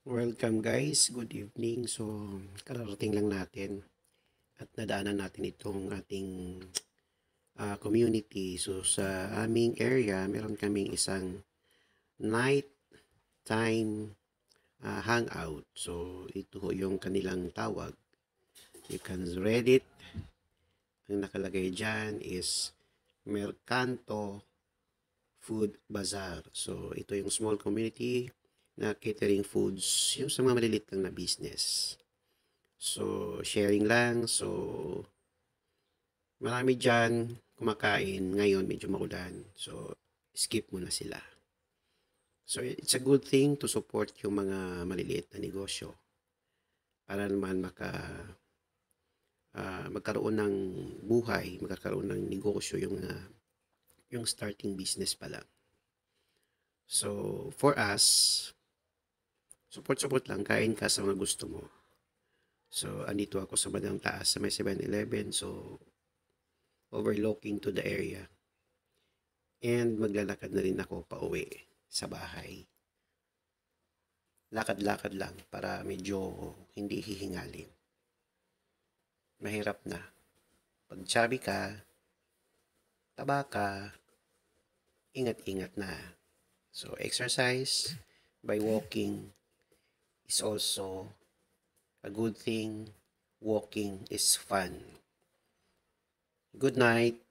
Welcome guys, good evening. So, kararating lang natin at nadaanan natin itong ating community. So, sa aming area, meron kaming isang night time hangout. So, ito yung kanilang tawag. You can read it. Ang nakalagay dyan is Mercanto Food Bazaar. So, ito yung small community na catering foods, yung sa mga malilit lang na business. So, sharing lang. So, marami dyan kumakain. Ngayon, medyo maulan. So, skip muna sila. So, it's a good thing to support yung mga maliliit na negosyo para naman magkaroon ng buhay, magkakaroon ng negosyo yung starting business pa lang. So, for us, support lang, kain ka sa mga gusto mo. So, andito ako sa bandang taas sa may 7-Eleven. So, overlooking to the area. And maglalakad na rin ako pauwi sa bahay. Lakad-lakad lang para medyo hindi hihingalin. Mahirap na. Pag chubby ka, taba ka, ingat-ingat na. So, exercise by walking is also a good thing. Walking is fun. Good night.